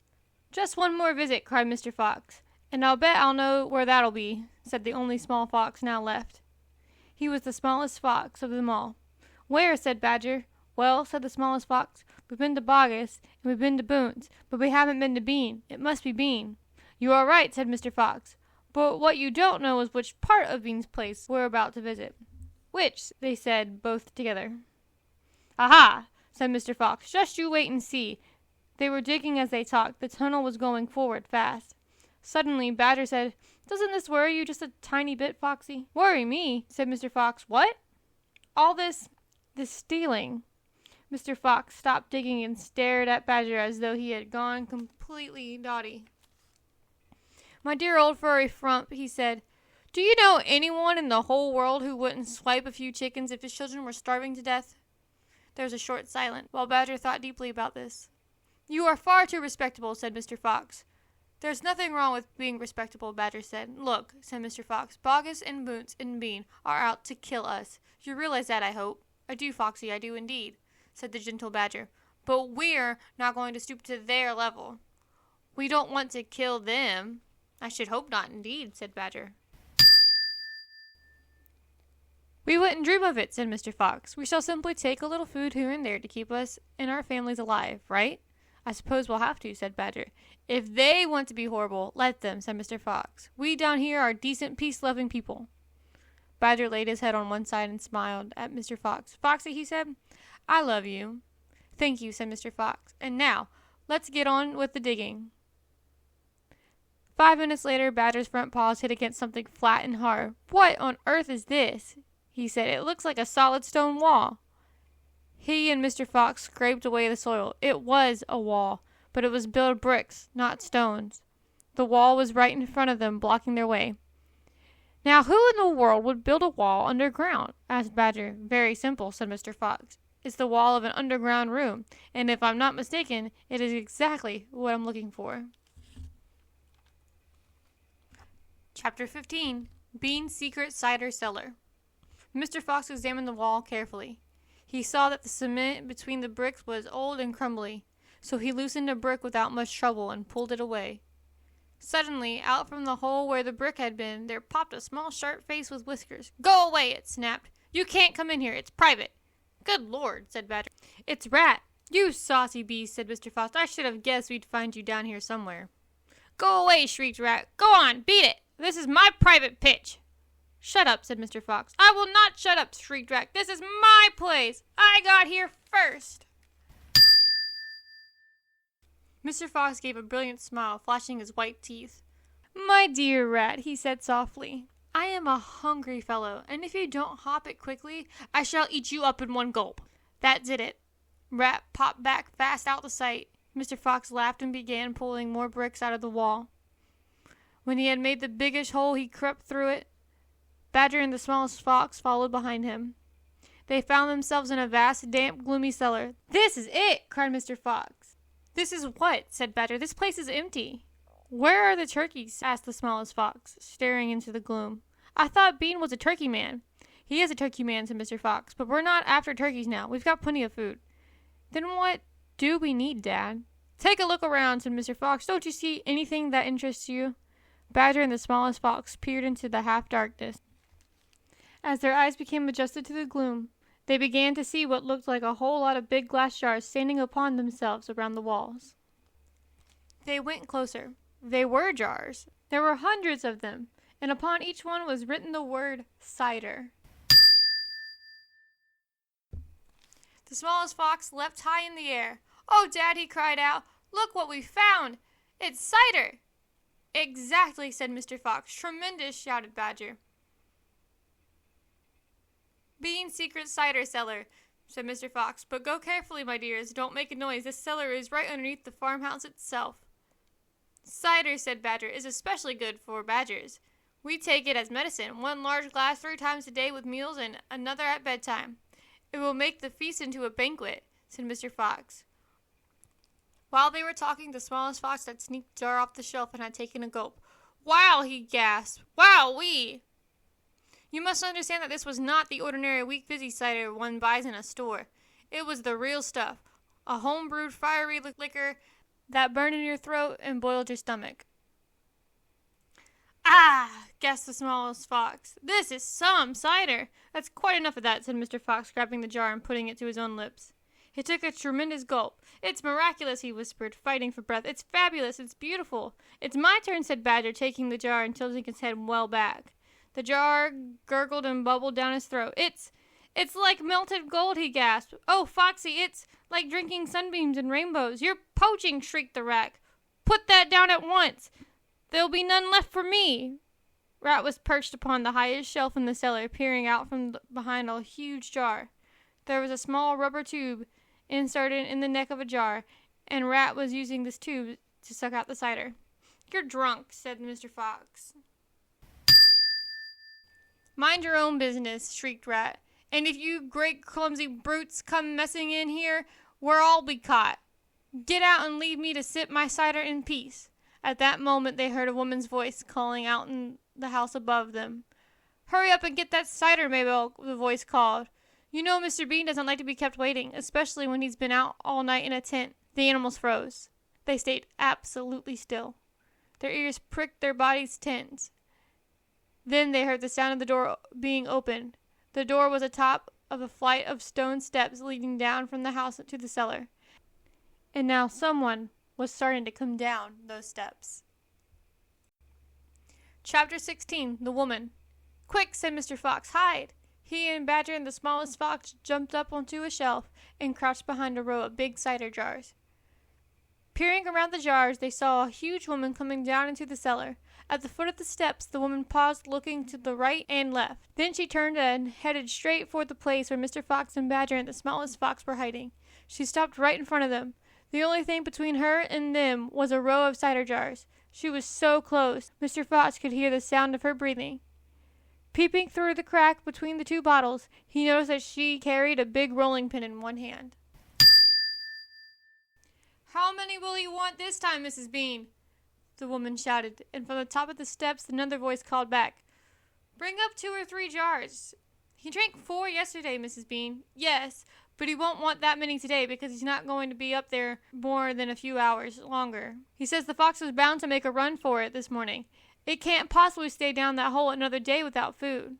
Just one more visit, cried Mr. Fox. And I'll bet I'll know where that'll be, said the only small fox now left. He was the smallest fox of them all. Where? Said Badger. Well, said the smallest fox, we've been to Boggis, and we've been to Bunce, but we haven't been to Bean. It must be Bean. You are right, said Mr. Fox. But what you don't know is which part of Bean's place we're about to visit. Which? They said, both together. Aha! Said Mr. Fox. Just you wait and see. They were digging as they talked. The tunnel was going forward fast. Suddenly, Badger said, Doesn't this worry you just a tiny bit, Foxy? Worry me, said Mr. Fox. What? All this stealing. Mr. Fox stopped digging and stared at Badger as though he had gone completely dotty. My dear old furry frump, he said, do you know anyone in the whole world who wouldn't swipe a few chickens if his children were starving to death? There was a short silence, while Badger thought deeply about this. You are far too respectable, said Mr. Fox. There's nothing wrong with being respectable, Badger said. Look, said Mr. Fox, Boggis and Bunce and Bean are out to kill us. You realize that, I hope. I do, Foxy, I do indeed, said the gentle Badger. But we're not going to stoop to their level. We don't want to kill them. I should hope not, indeed, said Badger. We wouldn't dream of it, said Mr. Fox. We shall simply take a little food here and there to keep us and our families alive, right? I suppose we'll have to, said Badger. If they want to be horrible, let them, said Mr. Fox. We down here are decent, peace-loving people. Badger laid his head on one side and smiled at Mr. Fox. Foxy, he said, I love you. Thank you, said Mr. Fox. And now, let's get on with the digging. 5 minutes later, Badger's front paws hit against something flat and hard. What on earth is this? He said. It looks like a solid stone wall. He and Mr. Fox scraped away the soil. It was a wall, but it was built of bricks, not stones. The wall was right in front of them, blocking their way. Now, who in the world would build a wall underground? Asked Badger. Very simple, said Mr. Fox. It's the wall of an underground room, and if I'm not mistaken, it is exactly what I'm looking for. Chapter 15. Bean's Secret Cider Cellar. Mr. Fox examined the wall carefully. He saw that the cement between the bricks was old and crumbly, so he loosened a brick without much trouble and pulled it away. Suddenly, out from the hole where the brick had been, there popped a small sharp face with whiskers. Go away, it snapped. You can't come in here. It's private. Good Lord, said Badger. It's Rat. You saucy beast, said Mr. Fox. I should have guessed we'd find you down here somewhere. Go away, shrieked Rat. Go on, beat it. This is my private pitch. Shut up, said Mr. Fox. I will not shut up, shrieked Rat. This is my place. I got here first. Mr. Fox gave a brilliant smile, flashing his white teeth. My dear Rat, he said softly, I am a hungry fellow, and if you don't hop it quickly, I shall eat you up in one gulp. That did it. Rat popped back fast out of sight. Mr. Fox laughed and began pulling more bricks out of the wall. When he had made the biggest hole, he crept through it. Badger and the smallest fox followed behind him. They found themselves in a vast, damp, gloomy cellar. This is it, cried Mr. Fox. This is what? Said Badger. This place is empty. Where are the turkeys? Asked the smallest fox, staring into the gloom. I thought Bean was a turkey man. He is a turkey man, said Mr. Fox, but we're not after turkeys now. We've got plenty of food. Then what do we need, Dad? Take a look around, said Mr. Fox. Don't you see anything that interests you? Badger and the smallest fox peered into the half-darkness. As their eyes became adjusted to the gloom, they began to see what looked like a whole lot of big glass jars standing upon themselves around the walls. They went closer. They were jars. There were hundreds of them, and upon each one was written the word cider. The smallest fox leapt high in the air. "Oh, Dad," he cried out, "look what we found! It's cider!" "Exactly," said Mr. Fox. "Tremendous," shouted Badger. "Bean's secret cider cellar," said Mr. Fox. "But go carefully, my dears. Don't make a noise. This cellar is right underneath the farmhouse itself." "Cider," said Badger, "is especially good for badgers. We take it as medicine, 1 large glass 3 times a day with meals and another at bedtime. It will make the feast into a banquet," said Mr. Fox. While they were talking, the smallest fox had sneaked the jar off the shelf and had taken a gulp. "Wow!" he gasped. "Wow-wee!" You must understand that this was not the ordinary weak fizzy cider one buys in a store. It was the real stuff, a home-brewed fiery liquor that burned in your throat and boiled your stomach. "Ah!" gasped the smallest fox. "This is some cider!" "That's quite enough of that," said Mr. Fox, grabbing the jar and putting it to his own lips. He took a tremendous gulp. "It's miraculous," he whispered, fighting for breath. "It's fabulous. It's beautiful." "It's my turn," said Badger, taking the jar and tilting his head well back. The jar gurgled and bubbled down his throat. It's like melted gold," he gasped. "Oh, Foxy, it's like drinking sunbeams and rainbows." "You're poaching," shrieked the rat. "Put that down at once. There'll be none left for me." Rat was perched upon the highest shelf in the cellar, peering out from behind a huge jar. There was a small rubber tube inserted in the neck of a jar, and Rat was using this tube to suck out the cider. "You're drunk," said Mr. Fox. "Mind your own business," shrieked Rat. "And if you great clumsy brutes come messing in here, we'll all be caught. Get out and leave me to sip my cider in peace." At that moment they heard a woman's voice calling out in the house above them. "Hurry up and get that cider, Mabel," the voice called. "You know Mr. Bean doesn't like to be kept waiting, especially when he's been out all night in a tent." The animals froze. They stayed absolutely still. Their ears pricked, their bodies tense. Then they heard the sound of the door being opened. The door was atop of a flight of stone steps leading down from the house to the cellar. And now someone was starting to come down those steps. Chapter 16. The Woman. "Quick," said Mr. Fox, "hide." He and Badger and the smallest fox jumped up onto a shelf and crouched behind a row of big cider jars. Peering around the jars, they saw a huge woman coming down into the cellar. At the foot of the steps, the woman paused, looking to the right and left. Then she turned and headed straight for the place where Mr. Fox and Badger and the smallest fox were hiding. She stopped right in front of them. The only thing between her and them was a row of cider jars. She was so close, Mr. Fox could hear the sound of her breathing. Peeping through the crack between the 2 bottles, he noticed that she carried a big rolling pin in one hand. "How many will you want this time, Mrs. Bean?" the woman shouted, and from the top of the steps another voice called back, "Bring up 2 or 3 jars." "He drank 4 yesterday, Mrs. Bean." "Yes, but he won't want that many today because he's not going to be up there more than a few hours longer. He says the fox was bound to make a run for it this morning. It can't possibly stay down that hole another day without food."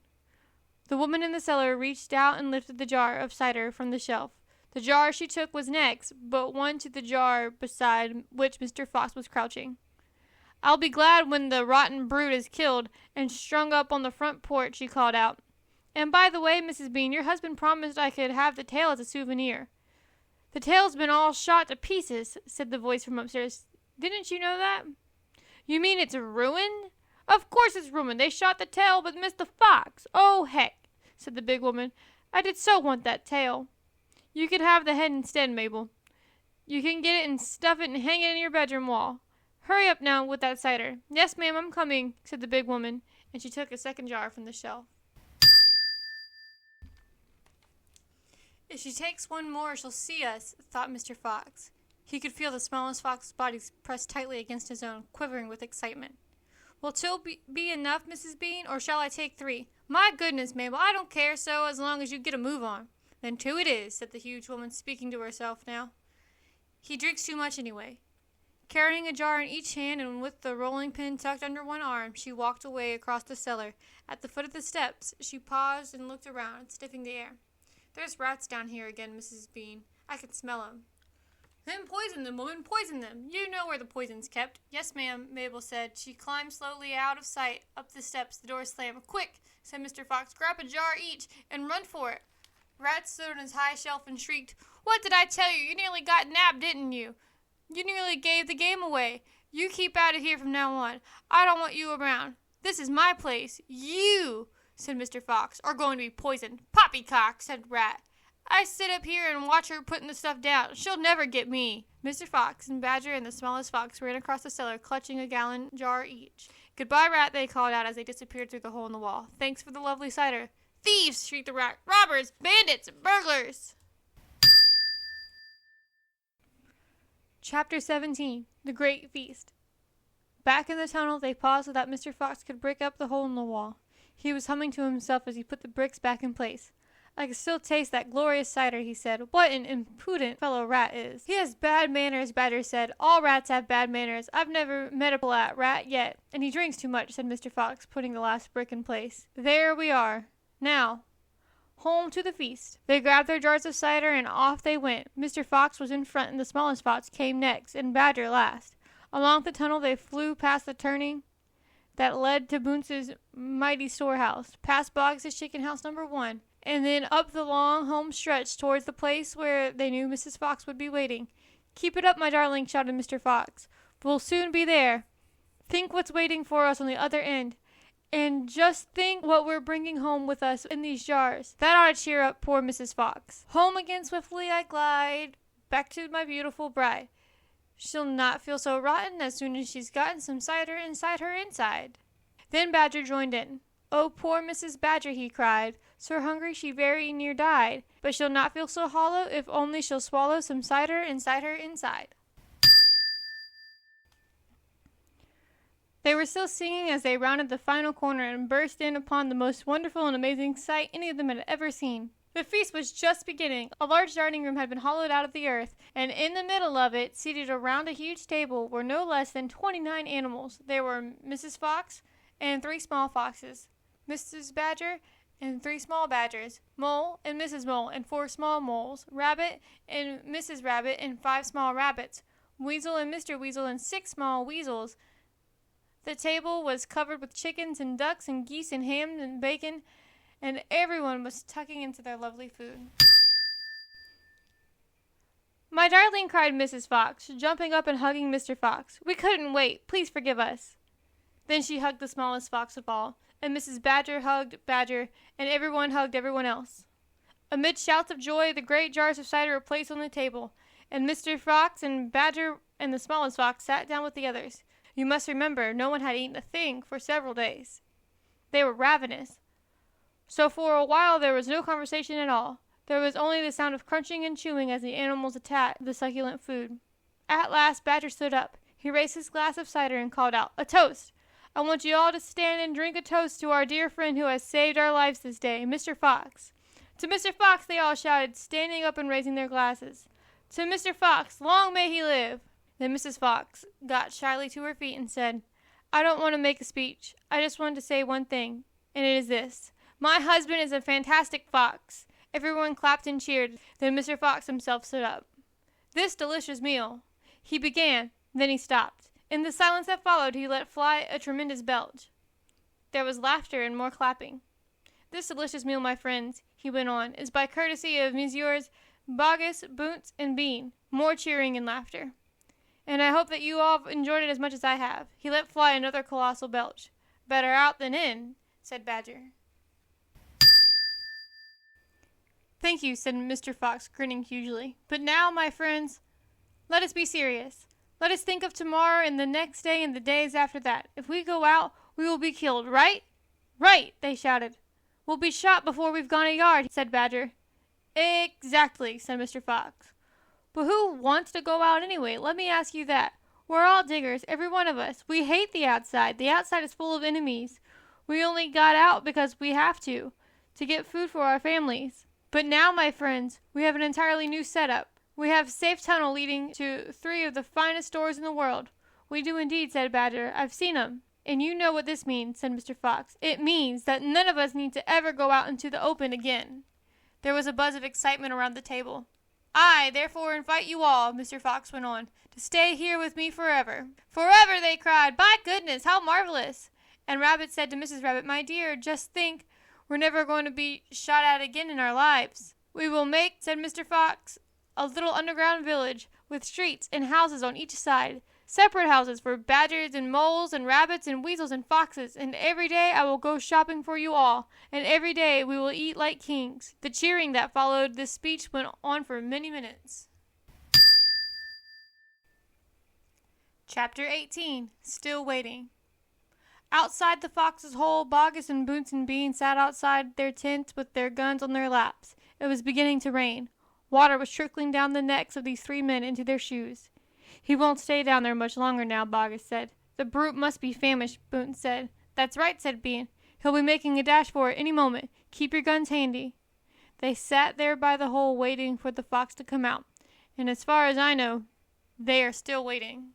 The woman in the cellar reached out and lifted the jar of cider from the shelf. The jar she took was next, but one to the jar beside which Mr. Fox was crouching. "I'll be glad when the rotten brute is killed and strung up on the front porch," she called out. "And by the way, Mrs. Bean, your husband promised I could have the tail as a souvenir." "The tail's been all shot to pieces," said the voice from upstairs. "Didn't you know that?" "You mean it's ruined?" "Of course it's ruined. They shot the tail but missed the fox." "Oh, heck," said the big woman. "I did so want that tail." "You could have the head instead, Mabel. You can get it and stuff it and hang it in your bedroom wall. Hurry up now with that cider." "Yes, ma'am, I'm coming," said the big woman, and she took a second jar from the shelf. "If she takes one more, she'll see us," thought Mr. Fox. He could feel the smallest fox's body pressed tightly against his own, quivering with excitement. "Will 2 be enough, Mrs. Bean, or shall I take 3? "My goodness, Mabel, I don't care so as long as you get a move on." "Then 2 it is," said the huge woman, speaking to herself now. "He drinks too much anyway." Carrying a jar in each hand and with the rolling pin tucked under one arm, she walked away across the cellar. At the foot of the steps, she paused and looked around, sniffing the air. "There's rats down here again, Mrs. Bean. I can smell 'em." "Then poison them, woman, poison them. You know where the poison's kept." "Yes, ma'am," Mabel said. She climbed slowly out of sight, up the steps. The door slammed. "Quick," said Mr. Fox. "Grab a jar each and run for it." Rat stood on his high shelf and shrieked, "What did I tell you? You nearly got nabbed, didn't you? You nearly gave the game away. You keep out of here from now on. I don't want you around. This is my place. You," said Mr. Fox, "are going to be poisoned." "Poppycock," said Rat. "I sit up here and watch her putting the stuff down. She'll never get me." Mr. Fox and Badger and the smallest fox ran across the cellar, clutching a gallon jar each. "Goodbye, Rat," they called out as they disappeared through the hole in the wall. "Thanks for the lovely cider." "Thieves!" shrieked the Rat. "Robbers! Bandits! Burglars!" Chapter 17. The Great Feast. Back in the tunnel, they paused so that Mr. Fox could break up the hole in the wall. He was humming to himself as he put the bricks back in place. "I can still taste that glorious cider," he said. "What an impudent fellow Rat is." "He has bad manners," Badger said. "All rats have bad manners. I've never met a polite rat yet." "And he drinks too much," said Mr. Fox, putting the last brick in place. "There we are. Now, home to the feast." They grabbed their jars of cider and off they went. Mr. Fox was in front and the smallest fox came next and Badger last. Along the tunnel they flew past the turning that led to Bunce's mighty storehouse, past Boggis' chicken house number 1, and then up the long home stretch towards the place where they knew Mrs. Fox would be waiting. "Keep it up, my darling," shouted Mr. Fox. "We'll soon be there. Think what's waiting for us on the other end. And just think what we're bringing home with us in these jars. That ought to cheer up poor Mrs. Fox. Home again swiftly I glide, back to my beautiful bride. She'll not feel so rotten as soon as she's gotten some cider inside her inside." Then Badger joined in. "Oh, poor Mrs. Badger," he cried, "so hungry she very near died. But she'll not feel so hollow if only she'll swallow some cider inside her inside." They were still singing as they rounded the final corner and burst in upon the most wonderful and amazing sight any of them had ever seen. The feast was just beginning. A large dining room had been hollowed out of the earth, and in the middle of it, seated around a huge table, were no less than 29 animals. There were Mrs. Fox and 3 small foxes, Mrs. Badger and 3 small badgers, Mole and Mrs. Mole and 4 small moles, Rabbit and Mrs. Rabbit and 5 small rabbits, Weasel and Mr. Weasel and 6 small weasels. The table was covered with chickens and ducks and geese and ham and bacon, and everyone was tucking into their lovely food. "My darling," cried Mrs. Fox, jumping up and hugging Mr. Fox. "We couldn't wait. Please forgive us." Then she hugged the smallest fox of all, and Mrs. Badger hugged Badger, and everyone hugged everyone else. Amid shouts of joy, the great jars of cider were placed on the table, and Mr. Fox and Badger and the smallest fox sat down with the others. You must remember, no one had eaten a thing for several days. They were ravenous. So for a while there was no conversation at all. There was only the sound of crunching and chewing as the animals attacked the succulent food. At last Badger stood up. He raised his glass of cider and called out, "A toast! I want you all to stand and drink a toast to our dear friend who has saved our lives this day, Mr. Fox." "To Mr. Fox," they all shouted, standing up and raising their glasses. "To Mr. Fox, long may he live." Then Mrs. Fox got shyly to her feet and said, "I don't want to make a speech. I just want to say one thing, and it is this. My husband is a fantastic fox." Everyone clapped and cheered. Then Mr. Fox himself stood up. "This delicious meal," he began, then he stopped. In the silence that followed, he let fly a tremendous belch. There was laughter and more clapping. "This delicious meal, my friends," he went on, "is by courtesy of Messieurs Boggis, Bunce, and Bean." More cheering and laughter. "And I hope that you all enjoyed it as much as I have." He let fly another colossal belch. "Better out than in," said Badger. "Thank you," said Mr. Fox, grinning hugely. "But now, my friends, let us be serious. Let us think of tomorrow and the next day and the days after that. If we go out, we will be killed, right?" "Right," they shouted. "We'll be shot before we've gone a yard," said Badger. "Exactly," said Mr. Fox. "But who wants to go out anyway? Let me ask you that. We're all diggers, every one of us. We hate the outside. The outside is full of enemies. We only got out because we have to get food for our families. But now, my friends, we have an entirely new setup. We have a safe tunnel leading to 3 of the finest stores in the world. We do indeed, said Badger. I've seen 'em. And you know what this means, said Mr. Fox. It means that none of us need to ever go out into the open again. There was a buzz of excitement around the table. I, therefore, invite you all, Mr. Fox went on, to stay here with me forever. Forever, they cried. By goodness, how marvelous! And Rabbit said to Mrs. Rabbit, my dear, just think, we're never going to be shot at again in our lives. We will make, said Mr. Fox, a little underground village, with streets and houses on each side. Separate houses for badgers and moles and rabbits and weasels and foxes, and every day I will go shopping for you all, and every day we will eat like kings. The cheering that followed this speech went on for many minutes. Chapter 18. Still Waiting. Outside the fox's hole, Boggis and Bunce and Bean sat outside their tents with their guns on their laps. It was beginning to rain. Water was trickling down the necks of these 3 men into their shoes. He won't stay down there much longer now, Boggis said. The brute must be famished, Bunce said. That's right, said Bean. He'll be making a dash for it any moment. Keep your guns handy. They sat there by the hole waiting for the fox to come out. And as far as I know, they are still waiting.